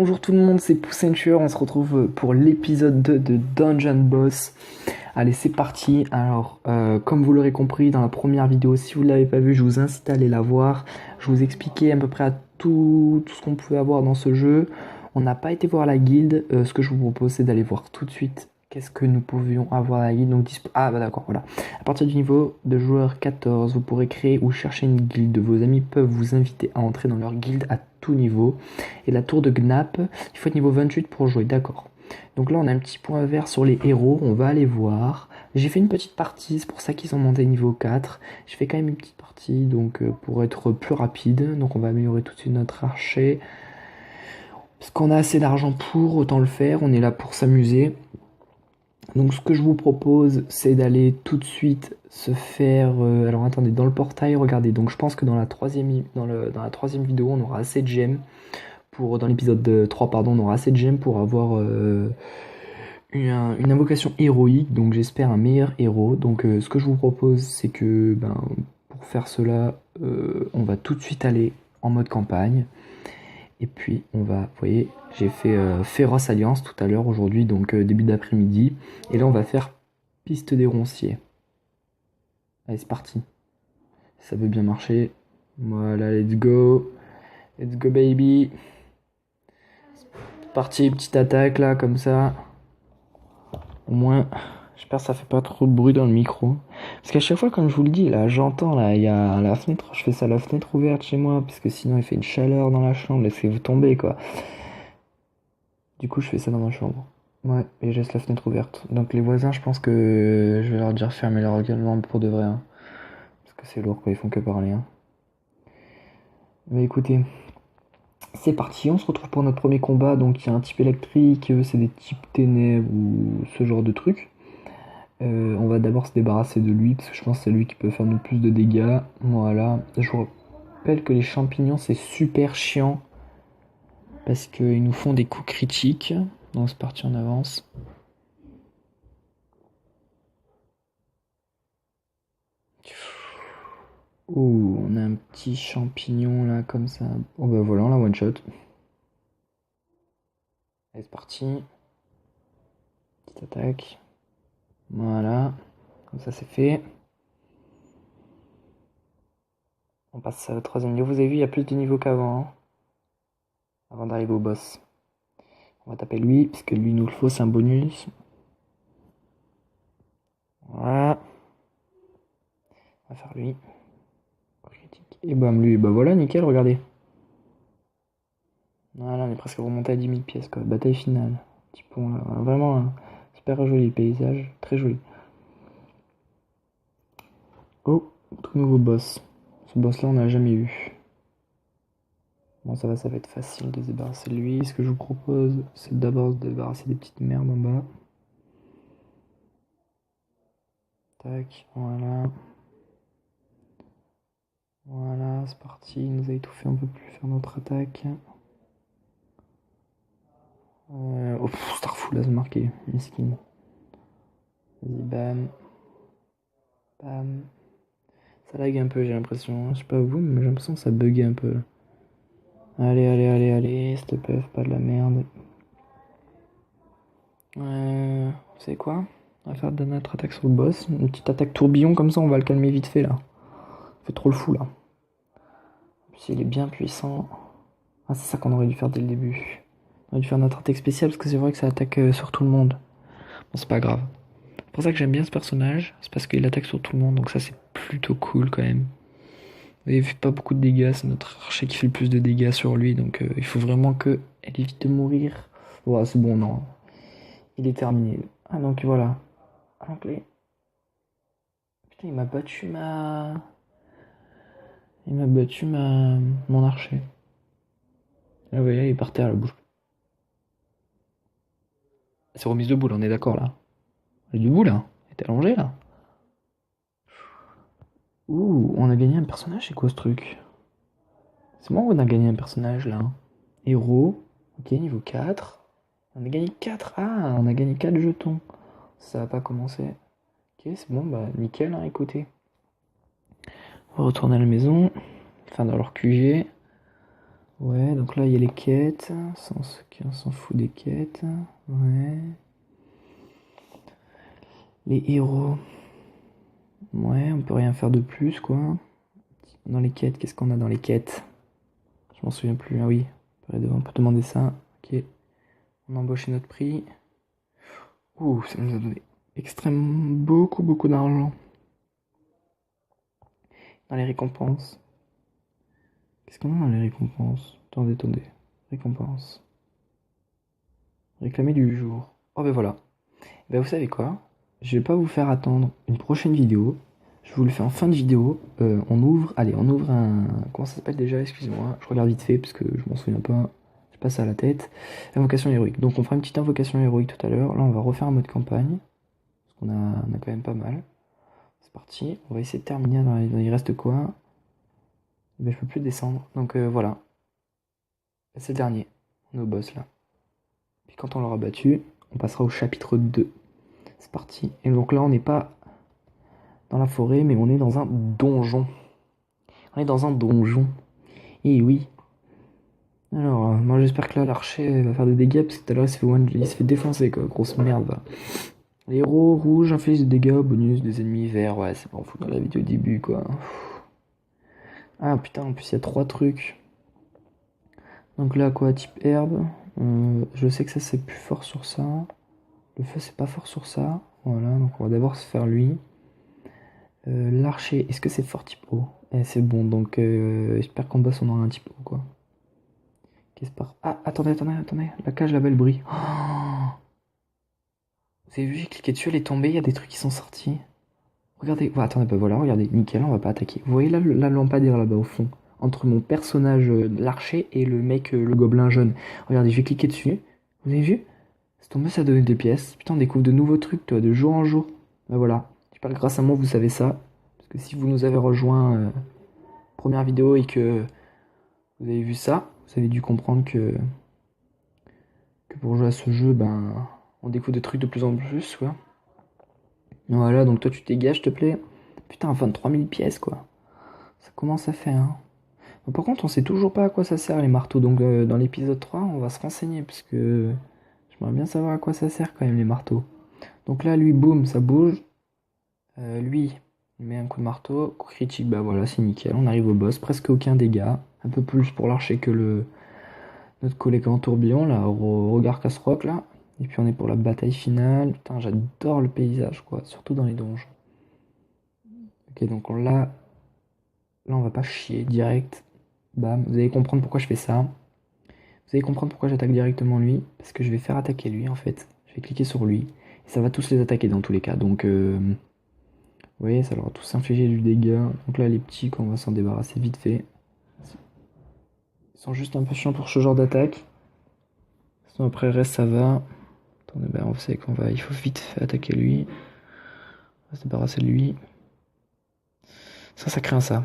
Bonjour tout le monde, c'est Poussenture, on se retrouve pour l'épisode 2 de Dungeon Boss. Allez, c'est parti. Alors, comme vous l'aurez compris dans la première vidéo, si vous ne l'avez pas vue, je vous incite à aller la voir. Je vous expliquais à peu près à tout ce qu'on pouvait avoir dans ce jeu. On n'a pas été voir la guilde. Ce que je vous propose, c'est d'aller voir tout de suite qu'est-ce que nous pouvions avoir à la guilde. Donc, ah bah d'accord, voilà. À partir du niveau de joueur 14, vous pourrez créer ou chercher une guilde. Vos amis peuvent vous inviter à entrer dans leur guilde à tout niveau. Et la tour de Gnap, il faut être niveau 28 pour jouer, d'accord. Donc là on a un petit point vert sur les héros, on va aller voir. J'ai fait une petite partie, c'est pour ça qu'ils sont montés niveau 4. J'ai fait quand même une petite partie donc pour être plus rapide. Donc on va améliorer tout de suite notre archer. Parce qu'on a assez d'argent pour, autant le faire, on est là pour s'amuser. Donc ce que je vous propose, c'est d'aller tout de suite se faire... alors attendez, dans le portail, regardez. Donc je pense que dans la troisième vidéo, on aura assez de gemmes. Dans l'épisode 3, pardon, on aura assez de gemmes pour avoir une invocation héroïque. Donc j'espère un meilleur héros. Donc ce que je vous propose, c'est que pour faire cela, on va tout de suite aller en mode campagne. Et puis on va, vous voyez, j'ai fait Féroce Alliance tout à l'heure aujourd'hui, donc début d'après-midi. Et là on va faire Piste des Ronciers. Allez, c'est parti. Ça veut bien marcher. Voilà, let's go. Let's go baby. C'est parti, petite attaque là, comme ça. Au moins, j'espère que ça fait pas trop de bruit dans le micro. Parce qu'à chaque fois, comme je vous le dis, là, j'entends, là, il y a la fenêtre, je fais ça à la fenêtre ouverte chez moi, parce que sinon il fait une chaleur dans la chambre, laissez-vous tomber, quoi. Du coup, je fais ça dans ma chambre. Ouais, et je laisse la fenêtre ouverte. Donc les voisins, je pense que je vais leur dire fermer leur gueule pour de vrai, hein. Parce que c'est lourd, quoi, ils font que parler, hein. Mais écoutez, c'est parti, on se retrouve pour notre premier combat. Donc il y a un type électrique, c'est des types ténèbres ou ce genre de trucs. On va d'abord se débarrasser de lui, parce que je pense que c'est lui qui peut faire le plus de dégâts. Voilà. Je vous rappelle que les champignons, c'est super chiant. Parce qu'ils nous font des coups critiques. Donc c'est parti, on avance. Oh, on a un petit champignon là, comme ça. Oh bah voilà, on l'a one shot. Allez, c'est parti. Petite attaque. Voilà. Comme ça, c'est fait. On passe au troisième niveau. Vous avez vu, il y a plus de niveaux qu'avant. Hein, avant d'arriver au boss. On va taper lui, parce que lui, il nous le faut, c'est un bonus. Voilà. On va faire lui. Critique. Et bam, lui, et bah voilà, nickel, regardez. Voilà, on est presque remonté à 10 000 pièces, quoi. Bataille finale. Petit pont là. Vraiment, hein, super joli paysage. Très joli. Oh, tout nouveau boss. Ce boss là on n'a jamais eu. Bon ça va être facile de se débarrasser de lui. Ce que je vous propose c'est d'abord se débarrasser des petites merdes en bas. Tac, voilà. Voilà, c'est parti. Il nous a étouffé, on peut plus faire notre attaque. Oh, Starful a se marqué, miskin. Vas-y, bam. Bam. Ça lag un peu, j'ai l'impression. Je sais pas vous, mais j'ai l'impression que ça bug un peu. Allez, allez, allez, allez, s'il te plaît, pas de la merde. Vous savez quoi? On va faire de notre attaque sur le boss. Une petite attaque tourbillon, comme ça on va le calmer vite fait là. Il fait trop le fou là. Puis il est bien puissant. Ah, c'est ça qu'on aurait dû faire dès le début. On aurait dû faire notre attaque spéciale parce que c'est vrai que ça attaque sur tout le monde. Bon, c'est pas grave. C'est pour ça que j'aime bien ce personnage. C'est parce qu'il attaque sur tout le monde, donc ça c'est plutôt cool quand même. Il fait pas beaucoup de dégâts, c'est notre archer qui fait le plus de dégâts sur lui, donc il faut vraiment qu'elle évite de mourir. Voilà, c'est bon, non. Il est terminé. Ah, donc voilà. Donc les... Putain, il m'a battu mon archer. Ah ouais, il est par terre, la bouche. C'est remise debout, là, on est d'accord, là. Elle est debout, là. Elle est allongée, là. Ouh, on a gagné un personnage, c'est quoi ce truc? C'est moi ou on a gagné un personnage, là? Héros. Ok, niveau 4. On a gagné 4. Ah, on a gagné 4 jetons. Ça va pas commencer. Ok, c'est bon, bah nickel, hein, écoutez. On va retourner à la maison. Enfin, dans leur QG. Ouais, donc là il y a les quêtes. On s'en fout des quêtes. Ouais. Les héros. Ouais, on peut rien faire de plus quoi. Dans les quêtes, qu'est-ce qu'on a dans les quêtes? Je m'en souviens plus. Ah oui, on peut demander ça. Ok. On a embauché notre prix. Ouh, ça nous a donné extrêmement beaucoup d'argent. Dans les récompenses. Qu'est-ce qu'on a dans les récompenses? Attendez. Récompenses. Réclamer du jour. Oh ben voilà. Ben vous savez quoi? Je vais pas vous faire attendre une prochaine vidéo. Je vous le fais en fin de vidéo. On ouvre un... Comment ça s'appelle déjà? Excusez-moi. Je regarde vite fait parce que je m'en souviens pas. J'ai pas ça à la tête. Invocation héroïque. Donc on fera une petite invocation héroïque tout à l'heure. Là on va refaire un mode campagne. Parce on a quand même pas mal. C'est parti. On va essayer de terminer. Il reste quoi? Ben, je peux plus descendre. Donc voilà. C'est le dernier. On est au boss là. Puis quand on l'aura battu, on passera au chapitre 2. C'est parti. Et donc là on n'est pas dans la forêt, mais on est dans un donjon. On est dans un donjon. Et oui. Alors, moi j'espère que là l'archer va faire des dégâts, parce que tout à l'heure il se fait défoncer quoi, grosse merde va. Les héros rouges infligent des dégâts, bonus des ennemis verts, ouais c'est pas en fout dans la vidéo au début quoi. Ah putain, en plus il y a 3 trucs. Donc là quoi, type herbe, je sais que ça c'est plus fort sur ça. Le feu c'est pas fort sur ça. Voilà, donc on va d'abord se faire lui. L'archer, est-ce que c'est fort type eau? Eh, c'est bon, donc j'espère qu'en boss on aura un type eau quoi. Qu'est-ce par... Ah, attendez, la cage là-bas elle brille. Oh, vous avez vu, j'ai cliqué dessus, elle est tombée, il y a des trucs qui sont sortis. Regardez, attendez, bah voilà, regardez, nickel, on va pas attaquer. Vous voyez là la lampadaire là-bas au fond, entre mon personnage l'archer et le mec, le gobelin jaune. Regardez, je vais cliquer dessus. Vous avez vu? C'est tombé, ça donne des pièces. Putain, on découvre de nouveaux trucs, toi, de jour en jour. Bah voilà, j'espère que grâce à moi vous savez ça. Parce que si vous nous avez rejoint première vidéo et que vous avez vu ça, vous avez dû comprendre que pour jouer à ce jeu, ben, on découvre des trucs de plus en plus, quoi. Voilà, donc toi tu dégages, s'il te plaît. Putain, 23 000 pièces, quoi. Ça commence à faire, hein. Bon, par contre, on sait toujours pas à quoi ça sert les marteaux, donc dans l'épisode 3, on va se renseigner, parce que j'aimerais bien savoir à quoi ça sert quand même les marteaux. Donc là, lui, boum, ça bouge. Lui, il met un coup de marteau, coup critique, bah voilà, c'est nickel, on arrive au boss, presque aucun dégât. Un peu plus pour l'archer que notre collègue en tourbillon, là, au regard casse-roc, là. Et puis on est pour la bataille finale. Putain, j'adore le paysage, quoi, surtout dans les donjons. Ok, donc là, on va pas chier, direct. Bam, vous allez comprendre pourquoi je fais ça. Vous allez comprendre pourquoi j'attaque directement lui. Parce que je vais faire attaquer lui, en fait. Je vais cliquer sur lui. Et ça va tous les attaquer dans tous les cas. Donc, vous voyez, ça leur a tous infligé du dégât. Donc là, les petits, on va s'en débarrasser vite fait. Ils sont juste un peu chiants pour ce genre d'attaque. Sinon, après, le reste, ça va. Attendez, ben, on sait il faut vite attaquer lui. On va se débarrasser de lui. Ça craint ça.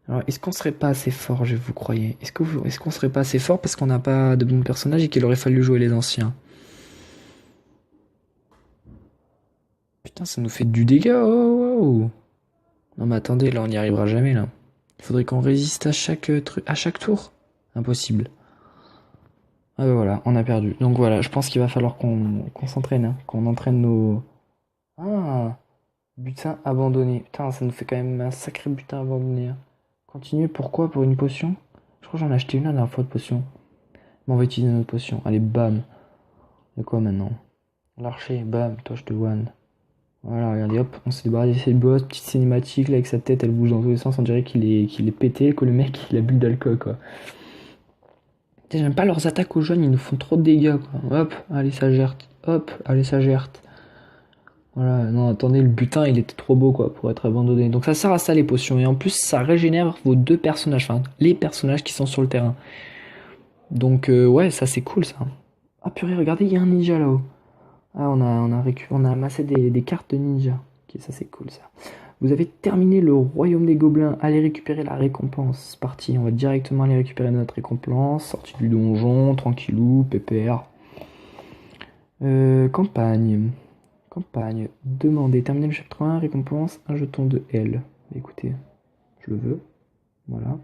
Alors, est-ce qu'on serait pas assez fort, vous croyez? Est-ce qu'on serait pas assez fort parce qu'on n'a pas de bons personnages et qu'il aurait fallu jouer les anciens? Putain, ça nous fait du dégât, oh, oh. Non mais attendez, là on n'y arrivera jamais là. Il faudrait qu'on résiste à chaque truc, à chaque tour. Impossible. Ah bah voilà, on a perdu. Donc voilà, je pense qu'il va falloir qu'on s'entraîne, hein, qu'on entraîne nos... Ah, butin abandonné. Putain, ça nous fait quand même un sacré butin abandonné, hein. Continuer, pourquoi? Pour une potion? Je crois que j'en ai acheté une la dernière fois de potion. Bon, on va utiliser notre potion. Allez, bam. Et quoi maintenant? L'archer, bam, toi je te one. Voilà, regardez, hop, on s'est débarrassé du boss, petite cinématique là avec sa tête, elle bouge dans tous les sens, on dirait qu'il est pété, que le mec il a bu d'alcool quoi. J'aime pas leurs attaques aux jeunes, ils nous font trop de dégâts quoi. Hop, allez ça gerte, hop, allez ça gerte. Voilà, non attendez, le butin il était trop beau quoi pour être abandonné. Donc ça sert à ça les potions, et en plus ça régénère vos deux personnages, enfin les personnages qui sont sur le terrain. Donc ouais, ça c'est cool ça. Ah purée, regardez, il y a un ninja là-haut. Ah, on a amassé des cartes de ninja. Ok, ça c'est cool ça. Vous avez terminé le royaume des gobelins. Allez récupérer la récompense. C'est parti, on va directement aller récupérer notre récompense. Sortie du donjon, tranquillou, pépère. Campagne. Campagne. Demandez. Terminer le chapitre 1, récompense, un jeton de L. Écoutez, je le veux. Voilà.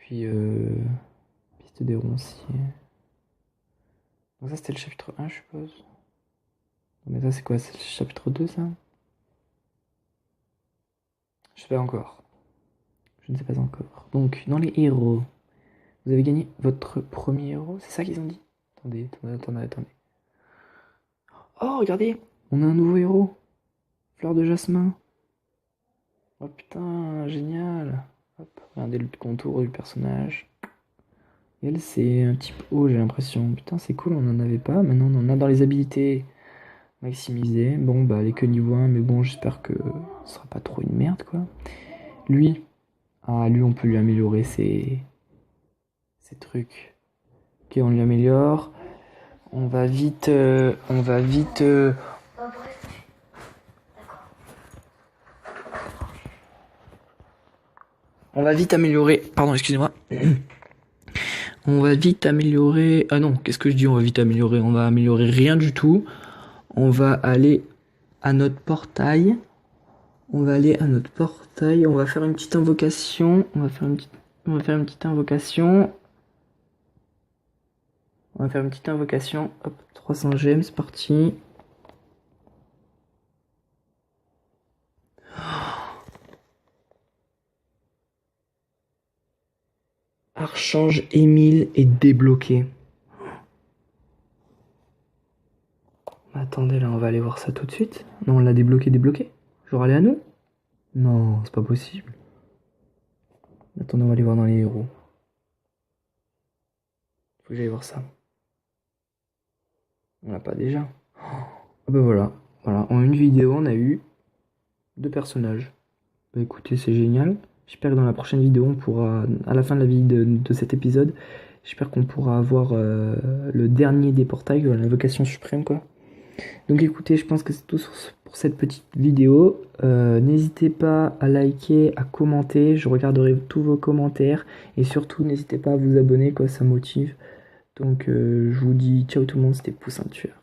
Puis, piste des ronciers. Donc ça, c'était le chapitre 1, je suppose. Mais ça, c'est quoi? C'est le chapitre 2, ça? Je sais pas encore. Je ne sais pas encore. Donc, dans les héros, vous avez gagné votre premier héros. C'est ça qu'ils ont dit? Attendez. Oh, regardez! On a un nouveau héros. Fleur de jasmin. Oh putain, génial. Hop, regardez le contour du personnage. Elle, c'est un type haut, j'ai l'impression. Putain, c'est cool, on n'en avait pas. Maintenant, on en a dans les habilités maximisées. Bon, bah, elle est que niveau 1, mais bon, j'espère que ce sera pas trop une merde, quoi. Lui, on peut lui améliorer ses trucs. Ok, on lui améliore. On va vite. On va vite améliorer. Pardon, excusez-moi. On va vite améliorer. Ah non, qu'est-ce que je dis? On va vite améliorer. On va améliorer rien du tout. On va aller à notre portail. On va faire une petite invocation. On va faire une petite invocation. Hop, 300 gemmes, c'est parti. Archange Émile est débloqué. Attendez, là, on va aller voir ça tout de suite. Non, on l'a débloqué. Genre, aller à nous? Non, c'est pas possible. Attendez, on va aller voir dans les héros. Faut que j'aille voir ça. On l'a pas déjà. Ah bah voilà. En une vidéo, on a eu 2 personnages. Bah écoutez, c'est génial. J'espère que dans la prochaine vidéo, on pourra, à la fin de la vidéo de cet épisode, j'espère qu'on pourra avoir le dernier des portails, l'invocation suprême, quoi. Donc écoutez, je pense que c'est tout pour cette petite vidéo. N'hésitez pas à liker, à commenter. Je regarderai tous vos commentaires. Et surtout, n'hésitez pas à vous abonner, quoi, ça motive. Donc je vous dis ciao tout le monde, c'était Poussin Tueur.